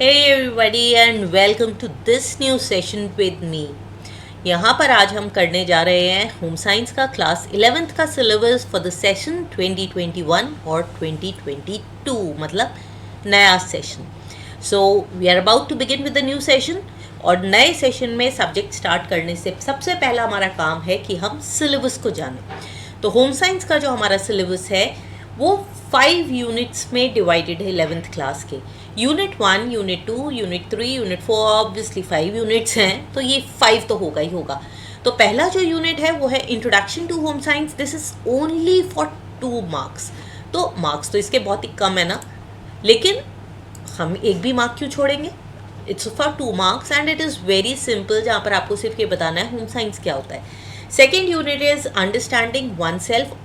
Hey everybody and welcome to this new session with me। यहाँ पर आज हम करने जा रहे हैं होम साइंस का क्लास 11th का सिलेबस फॉर द सेशन 2021 और 2022, मतलब नया session. So we are about to begin with the new session. और नए सेशन में सब्जेक्ट स्टार्ट करने से सबसे पहला हमारा काम है कि हम सिलेबस को जानें। तो होम साइंस का जो हमारा सिलेबस है वो 5 यूनिट्स में डिवाइडेड है 11th क्लास के। Unit 1, unit 2, unit 3, unit 4, obviously 5 units हैं तो ये 5 तो होगा ही होगा। तो पहला जो यूनिट है वो है introduction to home science. This is only for 2 marks. तो मार्क्स तो इसके बहुत ही कम है ना, लेकिन हम एक भी मार्क क्यों छोड़ेंगे? It's for 2 marks and it is very simple, जहाँ पर आपको सिर्फ ये बताना है होम साइंस क्या होता है। Second unit is understanding one self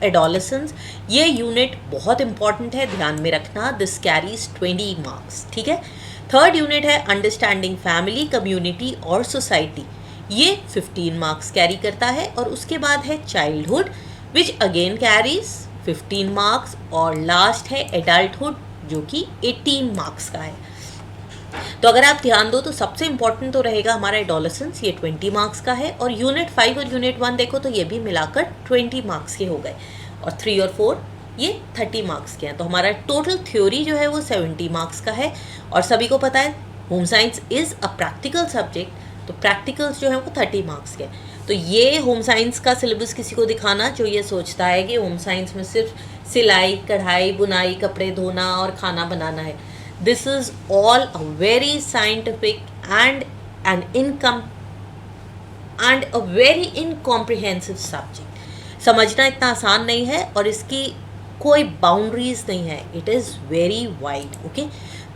adolescence. ये यूनिट बहुत इंपॉर्टेंट है, ध्यान में रखना। दिस कैरीज 20 मार्क्स, ठीक है। थर्ड यूनिट है अंडरस्टैंडिंग फैमिली, कम्युनिटी और सोसाइटी। ये 15 मार्क्स कैरी करता है। और उसके बाद है childhood which again carries 15 marks. और लास्ट है एडल्टहुड जो कि 18 मार्क्स का है। तो अगर आप ध्यान दो तो सबसे इंपॉर्टेंट तो रहेगा हमारा एडोलेसेंस, ये 20 मार्क्स का है। और यूनिट 5 और यूनिट 1 देखो तो ये भी मिलाकर 20 मार्क्स के हो गए। और 3 और 4 ये 30 मार्क्स के हैं। तो हमारा टोटल थ्योरी जो है वो 70 मार्क्स का है। और सभी को पता है home science is a practical subject, तो प्रैक्टिकल्स जो है वो 30 मार्क्स के। तो ये होम साइंस का सिलेबस किसी को दिखाना जो ये सोचता है कि होम साइंस में सिर्फ सिलाई, कढ़ाई, बुनाई, कपड़े धोना और खाना बनाना है। This is all a very scientific and a very incomprehensive subject। समझना इतना आसान नहीं है और इसकी कोई बाउंड्रीज नहीं है। It is very wide, okay.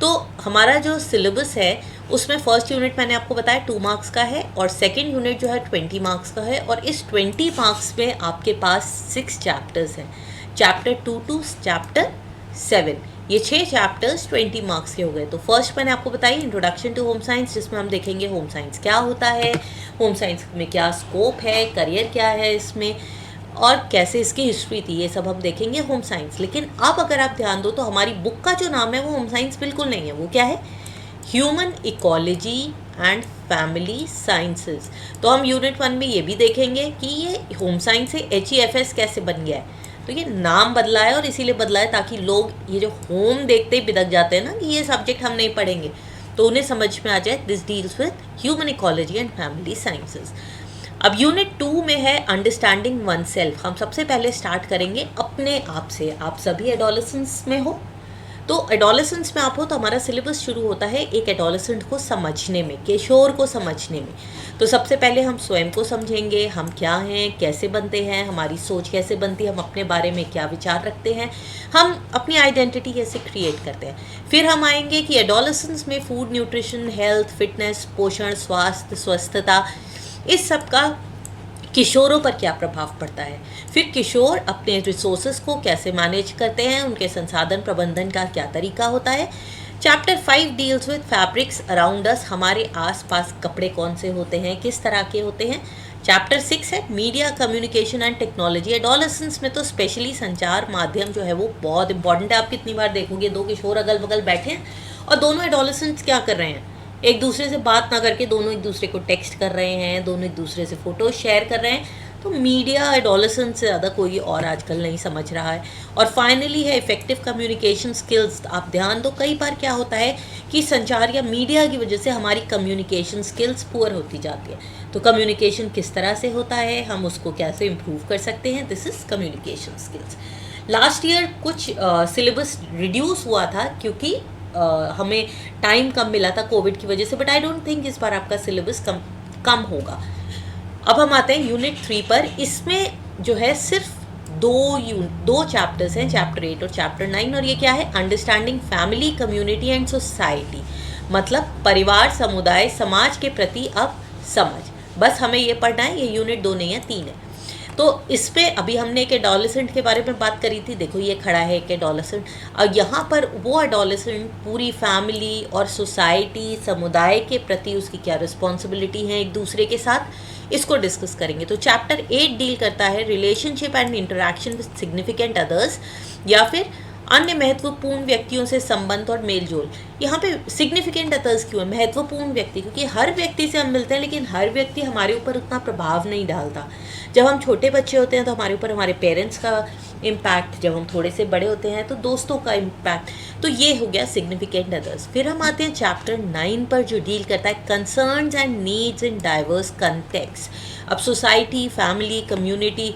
तो हमारा जो सिलेबस है उसमें फर्स्ट यूनिट मैंने आपको बताया 2 मार्क्स का है और सेकेंड यूनिट जो है 20 मार्क्स का है। और इस 20 मार्क्स में आपके पास 6 चैप्टर्स हैं, चैप्टर 2 टू चैप्टर 7। ये 6 चैप्टर्स 20 मार्क्स के हो गए। तो फर्स्ट मैंने आपको बताई इंट्रोडक्शन टू होम साइंस, जिसमें हम देखेंगे होम साइंस क्या होता है, होम साइंस में क्या स्कोप है, करियर क्या है इसमें, और कैसे इसकी हिस्ट्री थी, ये सब हम देखेंगे होम साइंस। लेकिन अब अगर आप ध्यान दो तो हमारी बुक का जो नाम है वो होम साइंस बिल्कुल नहीं है। वो क्या है? Human ecology and family sciences. तो हम यूनिट 1 में ये भी देखेंगे कि ये होम साइंस से HEFS कैसे बन गया है। तो ये नाम बदला है और इसीलिए बदला है ताकि लोग ये जो होम देखते ही बिदक जाते हैं ना कि ये सब्जेक्ट हम नहीं पढ़ेंगे, तो उन्हें समझ में आ जाए this deals with human ecology and family sciences. अब यूनिट 2 में है अंडरस्टैंडिंग वन सेल्फ। हम सबसे पहले स्टार्ट करेंगे अपने आप से। आप सभी एडोलेसेंस में हो, तो एडोलेसेंस में आप हो तो हमारा सिलेबस शुरू होता है एक एडोलेसेंट को समझने में, किशोर को समझने में। तो सबसे पहले हम स्वयं को समझेंगे, हम क्या हैं, कैसे बनते हैं, हमारी सोच कैसे बनती है, हम अपने बारे में क्या विचार रखते हैं, हम अपनी आइडेंटिटी कैसे क्रिएट करते हैं। फिर हम आएंगे कि एडोलेसेंस में फूड, न्यूट्रिशन, हेल्थ, फिटनेस, पोषण, स्वास्थ्य, स्वस्थता, इस सब का किशोरों पर क्या प्रभाव पड़ता है। फिर किशोर अपने रिसोर्सेज को कैसे मैनेज करते हैं, उनके संसाधन प्रबंधन का क्या तरीका होता है। Chapter 5 deals with fabrics around us. हमारे आसपास कपड़े कौन से होते हैं, किस तरह के होते हैं। चैप्टर 6 है media, communication and technology. Adolescence में तो स्पेशली संचार माध्यम जो है वो बहुत इंपॉर्टेंट है। आप कितनी बार देखोगे 2 किशोर अगल बगल बैठे हैं और दोनों एडोलेसेंट्स क्या कर रहे हैं, एक दूसरे से बात ना करके दोनों एक दूसरे को टेक्स्ट कर रहे हैं, दोनों एक दूसरे से फ़ोटो शेयर कर रहे हैं। तो मीडिया एडोलेसेंस से ज़्यादा कोई और आजकल नहीं समझ रहा है। और फाइनली है इफ़ेक्टिव कम्युनिकेशन स्किल्स। आप ध्यान दो, कई बार क्या होता है कि संचार या मीडिया की वजह से हमारी कम्युनिकेशन स्किल्स पुअर होती जाती है। तो कम्युनिकेशन किस तरह से होता है, हम उसको कैसे इम्प्रूव कर सकते हैं, this is communication skills. Last year कुछ सिलेबस रिड्यूस हुआ था क्योंकि हमें टाइम कम मिला था कोविड की वजह से, बट आई डोंट थिंक इस बार आपका सिलेबस कम होगा। अब हम आते हैं यूनिट 3 पर। इसमें जो है सिर्फ 2 चैप्टर्स हैं, चैप्टर 8 और चैप्टर 9। और ये क्या है? Understanding family, community and society, मतलब परिवार, समुदाय, समाज के प्रति अब समझ। बस हमें ये पढ़ना है। ये यूनिट 2 नहीं है, 3 है। तो इसमें अभी हमने एक एडोलेसेंट के बारे में बात करी थी। देखो ये खड़ा है एक एडोलेसेंट, और यहाँ पर वो एडोलेसेंट पूरी फैमिली और सोसाइटी, समुदाय के प्रति उसकी क्या रिस्पॉन्सिबिलिटी है एक दूसरे के साथ, इसको डिस्कस करेंगे। तो चैप्टर 8 डील करता है relationship and interaction with significant others, या फिर अन्य महत्वपूर्ण व्यक्तियों से संबंध और मेलजोल। यहाँ पे सिग्निफिकेंट अदर्स क्यों है? महत्वपूर्ण व्यक्ति, क्योंकि हर व्यक्ति से हम मिलते हैं लेकिन हर व्यक्ति हमारे ऊपर उतना प्रभाव नहीं डालता। जब हम छोटे बच्चे होते हैं तो हमारे ऊपर हमारे पेरेंट्स का इम्पैक्ट, जब हम थोड़े से बड़े होते हैं तो दोस्तों का इम्पैक्ट। तो ये हो गया सिग्निफिकेंट अदर्स। फिर हम आते हैं चैप्टर 9 पर, जो डील करता है concerns and needs in diverse context. अब सोसाइटी, फैमिली, कम्युनिटी,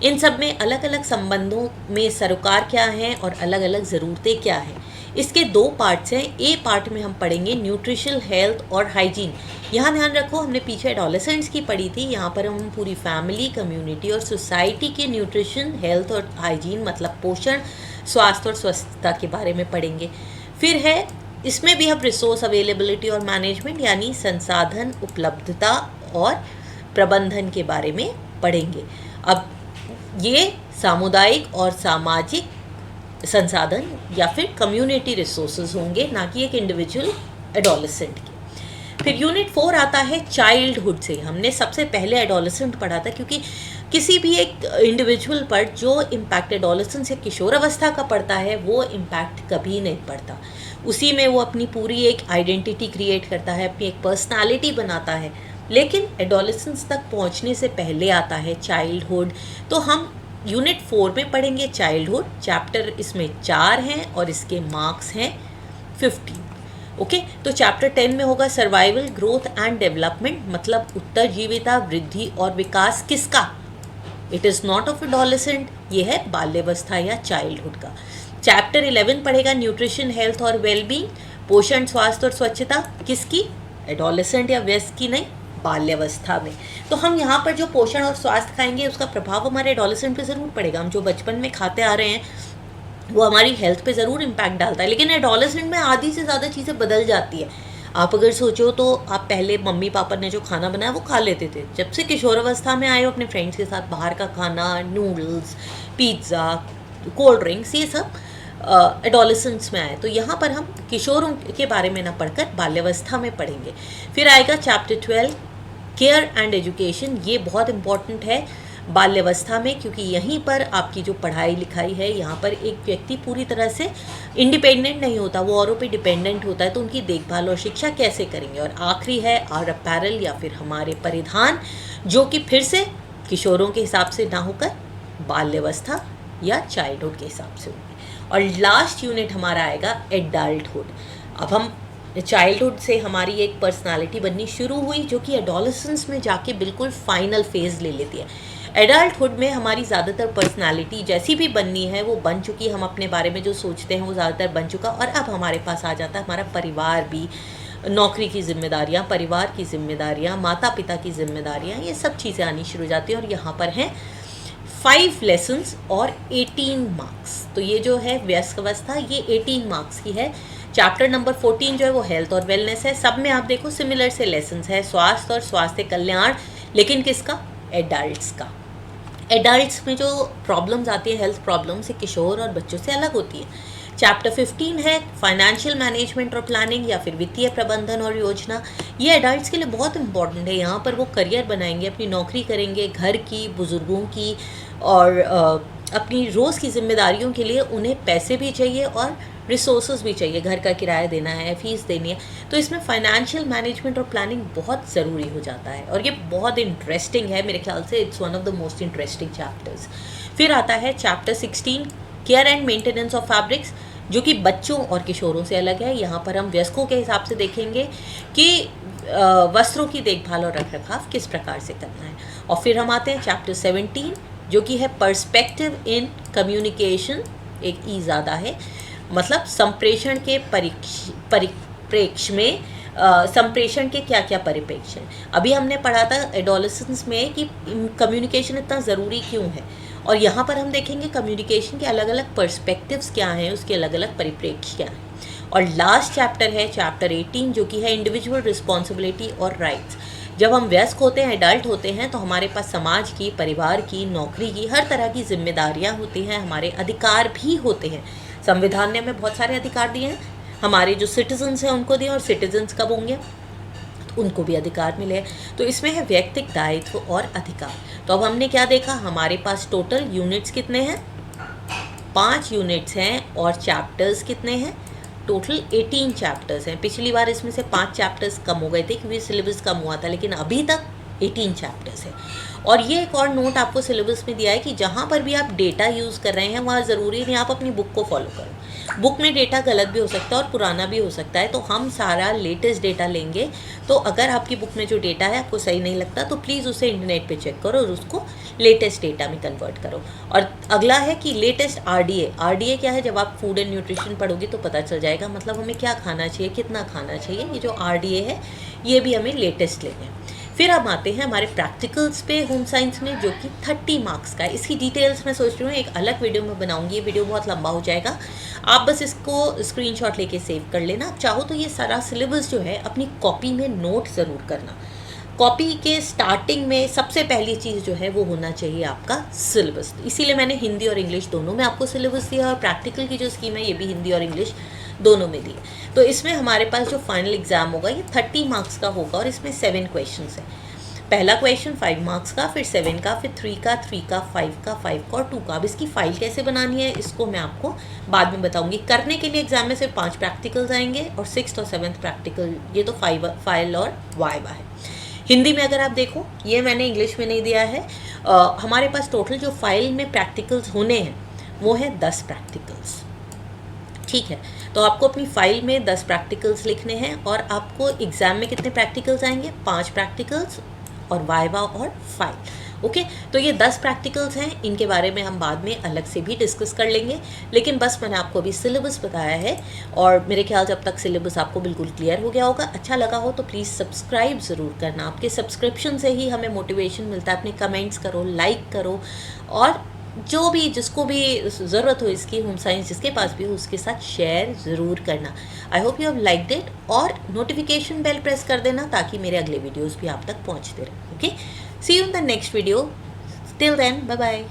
इन सब में अलग अलग संबंधों में सरोकार क्या है और अलग अलग ज़रूरतें क्या हैं। इसके 2 पार्ट्स हैं। ए पार्ट में हम पढ़ेंगे न्यूट्रिशनल हेल्थ और हाइजीन। यहाँ ध्यान रखो, हमने पीछे एडोलेसेंट्स की पढ़ी थी, यहाँ पर हम पूरी फैमिली, कम्युनिटी और सोसाइटी के न्यूट्रिशन, हेल्थ और हाइजीन मतलब पोषण, स्वास्थ्य और स्वस्थता के बारे में पढ़ेंगे। फिर है इसमें भी हम रिसोर्स अवेलेबिलिटी और मैनेजमेंट यानी संसाधन उपलब्धता और प्रबंधन के बारे में पढ़ेंगे। अब ये सामुदायिक और सामाजिक संसाधन या फिर कम्युनिटी रिसोर्सेज होंगे, ना कि एक इंडिविजुअल एडोलेसेंट के। फिर यूनिट 4 आता है चाइल्डहुड से। हमने सबसे पहले एडोलेसेंट पढ़ा था, क्योंकि किसी भी एक इंडिविजुअल पर जो इम्पैक्ट एडोलेसेंस या किशोर अवस्था का पड़ता है वो इम्पैक्ट कभी नहीं पड़ता। उसी में वो अपनी पूरी एक आइडेंटिटी क्रिएट करता है, अपनी एक पर्सनालिटी बनाता है। लेकिन एडोलेसेंस तक पहुंचने से पहले आता है चाइल्डहुड। तो हम यूनिट 4 में पढ़ेंगे चाइल्डहुड। चैप्टर इसमें 4 हैं और इसके मार्क्स हैं 50। ओके, तो चैप्टर 10 में होगा सर्वाइवल, ग्रोथ एंड डेवलपमेंट, मतलब उत्तरजीविता, वृद्धि और विकास किसका? It is not of adolescent, ये है बाल्यावस्था या चाइल्डहुड का। चैप्टर 11 पढ़ेगा न्यूट्रिशन, हेल्थ और वेलबींग, पोषण, स्वास्थ्य और स्वच्छता, किसकी? एडोलेसेंट या वयस्क की नहीं, बाल्यावस्था में। तो हम यहाँ पर जो पोषण और स्वास्थ्य खाएंगे उसका प्रभाव हमारे एडोलेसेंट पे ज़रूर पड़ेगा। हम जो बचपन में खाते आ रहे हैं वो हमारी हेल्थ पे ज़रूर इम्पैक्ट डालता है, लेकिन एडोलेसेंट में आधी से ज़्यादा चीज़ें बदल जाती है। आप अगर सोचो तो आप पहले मम्मी पापा ने जो खाना बनाया वो खा लेते थे। जब से किशोरावस्था में आए हो अपने फ्रेंड्स के साथ बाहर का खाना, नूडल्स, पिज़्ज़ा, कोल्ड ड्रिंक्स, ये सब एडोलेसेंस में आए। तो यहाँ पर हम किशोरों के बारे में ना पढ़कर बाल्यावस्था में पढ़ेंगे। फिर आएगा चैप्टर 12 केयर एंड एजुकेशन। ये बहुत इंपॉर्टेंट है बाल्यावस्था में, क्योंकि यहीं पर आपकी जो पढ़ाई लिखाई है, यहाँ पर एक व्यक्ति पूरी तरह से इंडिपेंडेंट नहीं होता, वो औरों पे डिपेंडेंट होता है। तो उनकी देखभाल और शिक्षा कैसे करेंगे। और आखिरी है आर अपैरल या फिर हमारे परिधान, जो कि फिर से किशोरों के हिसाब से ना होकर बाल्यावस्था या चाइल्डहुड के हिसाब से होंगे। और लास्ट यूनिट हमारा आएगा एडल्टहुड। अब हम चाइल्डहुड से हमारी एक पर्सनालिटी बननी शुरू हुई, जो कि एडोलेसेंस में जाके बिल्कुल फाइनल फेज़ ले लेती है। एडल्टहुड में हमारी ज़्यादातर पर्सनालिटी जैसी भी बननी है वो बन चुकी, हम अपने बारे में जो सोचते हैं वो ज़्यादातर बन चुका। और अब हमारे पास आ जाता है हमारा परिवार भी, नौकरी की जिम्मेदारियाँ, परिवार की जिम्मेदारियाँ, माता पिता की जिम्मेदारियाँ, ये सब चीज़ें आनी शुरू हो जाती हैं। और यहाँ पर हैं 5 लेसन्स और 18 मार्क्स। तो ये जो है वयस्क अवस्था, ये 18 मार्क्स की है। चैप्टर नंबर 14 जो है वो हेल्थ और वेलनेस है। सब में आप देखो सिमिलर से लेसन्स है, स्वास्थ्य और स्वास्थ्य कल्याण, लेकिन किसका? एडल्ट्स का। एडल्ट्स में जो प्रॉब्लम्स आती है, हेल्थ प्रॉब्लम्स, किशोर और बच्चों से अलग होती है। चैप्टर 15 है फाइनेंशियल मैनेजमेंट और प्लानिंग या फिर वित्तीय प्रबंधन और योजना। ये एडल्ट्स के लिए बहुत इंपॉर्टेंट है। यहाँ पर वो करियर बनाएंगे, अपनी नौकरी करेंगे, घर की, बुजुर्गों की और अपनी रोज़ की जिम्मेदारियों के लिए उन्हें पैसे भी चाहिए और रिसोर्सेज भी चाहिए। घर का किराया देना है, फीस देनी है, तो इसमें फाइनेंशियल मैनेजमेंट और प्लानिंग बहुत ज़रूरी हो जाता है। और ये बहुत इंटरेस्टिंग है, मेरे ख्याल से it's one of the most interesting chapters. फिर आता है chapter 16 care and maintenance of fabrics, जो कि बच्चों और किशोरों से अलग है। यहाँ पर हम वयस्कों के हिसाब से देखेंगे कि वस्त्रों की देखभाल और रखरखाव किस प्रकार से करना है। और फिर हम आते हैं चैप्टर 17 जो कि है पर्सपेक्टिव इन कम्युनिकेशन। एक ई ज़्यादा है, मतलब संप्रेषण के परिप्रेक्ष्य में संप्रेषण के क्या क्या परिप्रेक्ष्य हैं। अभी हमने पढ़ा था एडोलेसेंस में कि कम्युनिकेशन इतना ज़रूरी क्यों है, और यहाँ पर हम देखेंगे कम्युनिकेशन के अलग अलग पर्सपेक्टिव्स क्या हैं, उसके अलग अलग परिप्रेक्ष्य क्या हैं। और लास्ट चैप्टर है चैप्टर 18 जो कि है इंडिविजुअल रिस्पॉन्सिबिलिटी और राइट्स। जब हम वयस्क होते हैं, एडल्ट होते हैं, तो हमारे पास समाज की, परिवार की, नौकरी की, हर तरह की जिम्मेदारियाँ होती हैं, हमारे अधिकार भी होते हैं। संविधान ने हमें बहुत सारे अधिकार दिए हैं, हमारे जो सिटीजन्स हैं उनको दिए, और सिटीजन्स कब होंगे तो उनको भी अधिकार मिले। तो इसमें है व्यक्तिगत दायित्व और अधिकार। तो अब हमने क्या देखा, हमारे पास टोटल यूनिट्स कितने हैं? 5 यूनिट्स हैं और चैप्टर्स कितने हैं, टोटल 18 चैप्टर्स हैं। पिछली बार इसमें से 5 चैप्टर्स कम हो गए थे क्योंकि सिलेबस कम हुआ था, लेकिन अभी तक 18 चैप्टर्स हैं। और ये एक और नोट आपको सिलेबस में दिया है कि जहाँ पर भी आप डेटा यूज़ कर रहे हैं वहाँ ज़रूरी नहीं आप अपनी बुक को फॉलो करो। बुक में डेटा गलत भी हो सकता है और पुराना भी हो सकता है, तो हम सारा लेटेस्ट डेटा लेंगे। तो अगर आपकी बुक में जो डेटा है आपको सही नहीं लगता तो प्लीज़ उसे इंटरनेट पे चेक करो और उसको लेटेस्ट डेटा में कन्वर्ट करो। और अगला है कि लेटेस्ट आरडीए क्या है, जब आप फूड एंड न्यूट्रिशन पढ़ोगे तो पता चल जाएगा, मतलब हमें क्या खाना चाहिए, कितना खाना चाहिए। ये जो आरडीए है ये भी हमें लेटेस्ट लेना है। फिर हम आते हैं हमारे प्रैक्टिकल्स पे होम साइंस में, जो कि 30 मार्क्स का है। इसकी डिटेल्स मैं सोच रही हूँ एक अलग वीडियो में बनाऊंगी, ये वीडियो बहुत लंबा हो जाएगा। आप बस इसको स्क्रीनशॉट लेके सेव कर लेना। आप चाहो तो ये सारा सिलेबस जो है अपनी कॉपी में नोट ज़रूर करना। कॉपी के स्टार्टिंग में सबसे पहली चीज़ जो है वो होना चाहिए आपका सिलेबस। इसीलिए मैंने हिंदी और इंग्लिश दोनों में आपको सिलेबस दिया, और प्रैक्टिकल की जो स्कीम है ये भी हिंदी और इंग्लिश दोनों में दी है। तो इसमें हमारे पास जो फाइनल एग्ज़ाम होगा ये 30 मार्क्स का होगा और इसमें 7 क्वेश्चंस हैं। पहला क्वेश्चन 5 मार्क्स का, फिर 7 का, फिर 3 का, 5 का और 2 का। अब इसकी फाइल कैसे बनानी है इसको मैं आपको बाद में बताऊंगी। करने के लिए एग्जाम में सिर्फ 5 प्रैक्टिकल्स आएंगे और 6th और 7th प्रैक्टिकल, ये तो फाइल और वाइवा है। हिंदी में अगर आप देखो, ये मैंने इंग्लिश में नहीं दिया है। हमारे पास टोटल जो फाइल में प्रैक्टिकल्स होने हैं वो है 10 प्रैक्टिकल्स, ठीक है। तो आपको अपनी फाइल में 10 प्रैक्टिकल्स लिखने हैं और आपको एग्जाम में कितने प्रैक्टिकल्स आएंगे, 5 प्रैक्टिकल्स और वाइवा और फाइल। ओके, तो ये 10 प्रैक्टिकल्स हैं, इनके बारे में हम बाद में अलग से भी डिस्कस कर लेंगे। लेकिन बस मैंने आपको अभी सिलेबस बताया है और मेरे ख्याल से अब तक सिलेबस आपको बिल्कुल क्लियर हो गया होगा। अच्छा लगा हो तो प्लीज़ सब्सक्राइब ज़रूर करना। आपके सब्सक्रिप्शन से ही हमें मोटिवेशन मिलता है। अपने कमेंट्स करो, लाइक करो, और जो भी जिसको भी ज़रूरत हो इसकी होम साइंस, जिसके पास भी हो उसके साथ शेयर ज़रूर करना। I hope you have liked it, और नोटिफिकेशन बेल प्रेस कर देना ताकि मेरे अगले वीडियोस भी आप तक पहुंचते रहें। Okay, see you in the next video, till then bye bye.